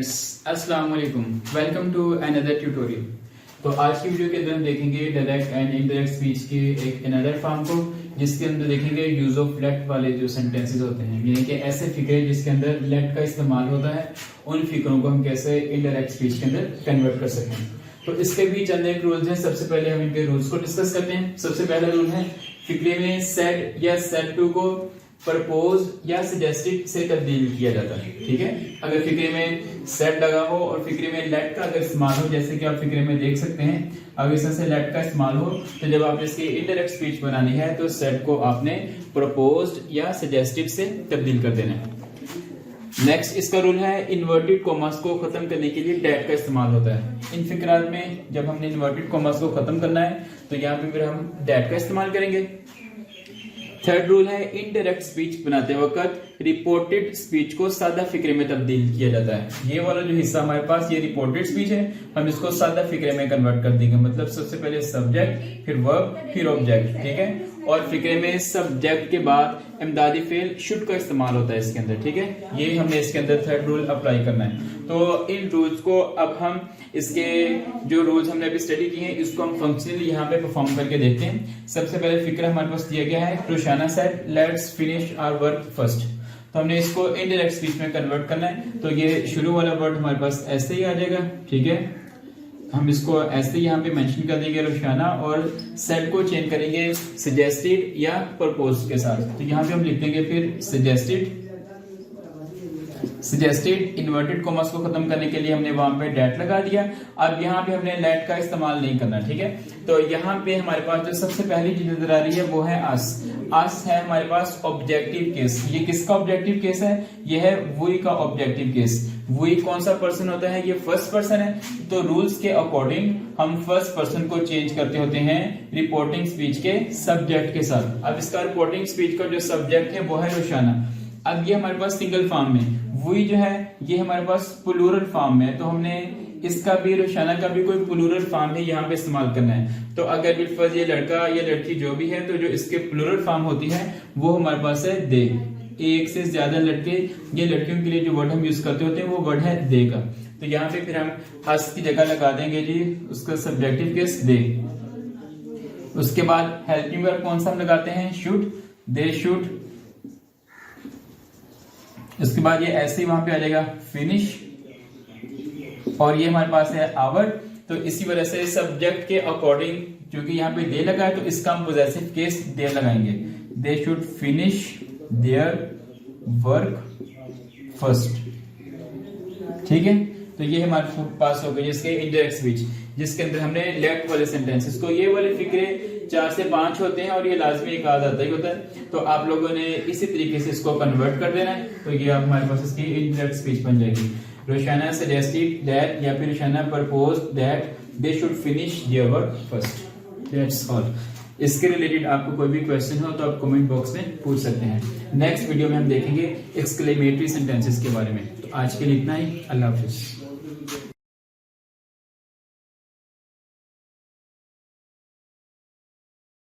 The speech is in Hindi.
अस्सलाम वालेकुम, वेलकम टू अनदर ट्यूटोरियल। तो आज की वीडियो के अंदर हम देखेंगे डायरेक्ट एंड इनडायरेक्ट स्पीच के एक अनदर फॉर्म को, जिसके अंदर देखेंगे यूज ऑफ लेट वाले जो सेंटेंसेस होते हैं, यानी कि ऐसे फिक्रे जिसके अंदर लेट का इस्तेमाल होता है, उन फिक्रों को हम कैसे इनडायरेक्ट स्पीच के अंदर कन्वर्ट कर सकते हैं। तो इसके भी चंद एक रूल्स हैं। सबसे पहले हम इनके रूल्स को डिस्कस करते हैं। सबसे पहला रूल है, फिक्रे में सेड या सेड टू को प्रपोज या सजेस्टेड से तब्दील किया जाता है। ठीक है, अगर फिक्रे में सेड लगा हो और फिक्रे में लेट का अगर इस्तेमाल हो, जैसे कि आप फिक्रे में देख सकते हैं, अगर इसमें से लेट का इस्तेमाल हो तो जब आप इसकी इनडायरेक्ट स्पीच बनानी है तो सेड को आपने प्रपोज्ड या सजेस्टेड से तब्दील कर देना है। नेक्स्ट इसका रूल है, इन्वर्टेड कॉमास को खत्म करने के लिए डैट का इस्तेमाल होता है। इन फिक्रात में जब हमने इन्वर्टेड कॉमास को खत्म करना है तो यहाँ पे फिर हम डैट का इस्तेमाल करेंगे। थर्ड रूल है, इनडायरेक्ट स्पीच बनाते वक्त रिपोर्टेड स्पीच को सादा फिक्रे में तब्दील किया जाता है। ये वाला जो हिस्सा हमारे पास ये रिपोर्टेड स्पीच है, हम इसको सादा फिक्रे में कन्वर्ट कर देंगे। मतलब सबसे पहले सब्जेक्ट, फिर वर्ब, फिर ऑब्जेक्ट। ठीक है, और फिक्रे में सब्जेक्ट के बाद इमदादी फेल शुड का इस्तेमाल होता है इसके अंदर। ठीक है, ये हमने इसके अंदर थर्ड रूल अप्लाई करना है। तो इन रूल्स को अब हम इसके जो रूल्स हमने अभी स्टडी किए हैं इसको हम फंक्शनली यहाँ पे परफॉर्म करके देखते हैं। सबसे पहले फिक्रा हमारे पास दिया गया है, Roshana said let's finish our work first. तो हमने इसको इनडायरेक्ट स्पीच में कन्वर्ट करना है। तो ये शुरू वाला वर्ड हमारे पास ऐसे ही आ जाएगा। ठीक है, हम इसको ऐसे ही यहाँ पे मेंशन कर देंगे रोशाना, और सेड को चेंज करेंगे सजेस्टेड या प्रपोज के साथ। तो यहाँ पे हम लिख देंगे फिर सजेस्टेड इन्वर्टेड कॉमास को खत्म करने के लिए हमने वहां पे डैट लगा दिया। अब यहाँ पे हमने लेट का इस्तेमाल नहीं करना। ठीक है, तो यहाँ पे हमारे पास जो सबसे पहली चीज नजर आ रही है वो है अस। अस है हमारे पास ऑब्जेक्टिव केस। ये किसका ऑब्जेक्टिव केस है? ये है वी का ऑब्जेक्टिव केस। वी कौन सा पर्सन होता है? ये फर्स्ट पर्सन है। तो रूल्स के अकॉर्डिंग हम फर्स्ट पर्सन को चेंज करते होते हैं रिपोर्टिंग स्पीच के सब्जेक्ट के साथ। अब इसका रिपोर्टिंग स्पीच का जो सब्जेक्ट है वो है रोशाना। अब ये हमारे पास सिंगल फॉर्म में, वी जो है ये हमारे पास प्लूरल फॉर्म में, तो हमने इसका भी रोशाना का भी कोई प्लूरल फॉर्म है यहाँ पे इस्तेमाल करना है। तो अगर बिलफर्ज ये लड़का या लड़की जो भी है, तो जो इसके प्लूरल फॉर्म होती है वो हमारे पास है दे। एक से ज्यादा लड़के या लड़कियों के लिए जो वर्ड हम यूज करते होते हैं वो वर्ड है दे का। तो यहाँ पे फिर हम हस की जगह लगा देंगे जी उसका सब्जेक्टिव केस दे। उसके बाद हेल्पिंग वर्ब कौन सा हम लगाते हैं? Should, they should. उसके बाद ये ऐसे ही वहां पे आ जाएगा फिनिश, और ये हमारे पास है आवर। तो इसी वजह से सब्जेक्ट के अकॉर्डिंग क्योंकि यहाँ पे दे लगा है तो इसका हम पॉजेसिव केस दे लगाएंगे। दे should finish their work first. ठीक है, तो ये हमारे पास हो गए जिसके इनडायरेक्ट स्पीच, जिसके अंदर हमने लेट वाले सेंटेंसेस को, ये वाले फिक्रे 4 से 5 होते हैं और ये लाजमी एक आध आता ही होता है। तो आप लोगों ने इसी तरीके से इसको कन्वर्ट कर देना है। तो ये हमारे पास इसकी इनडायरेक्ट स्पीच बन जाएगी। रोशाना सजेस्टेड दैट या फिर Roshana proposed that they should finish their work first. That's all. इसके रिलेटेड आपको कोई भी क्वेश्चन हो तो आप कमेंट बॉक्स में पूछ सकते हैं। नेक्सट वीडियो में हम देखेंगे एक्सक्लेमेटरी सेंटेंसेस के बारे में। तो आज के लिए इतना ही। अल्लाह हाफिज।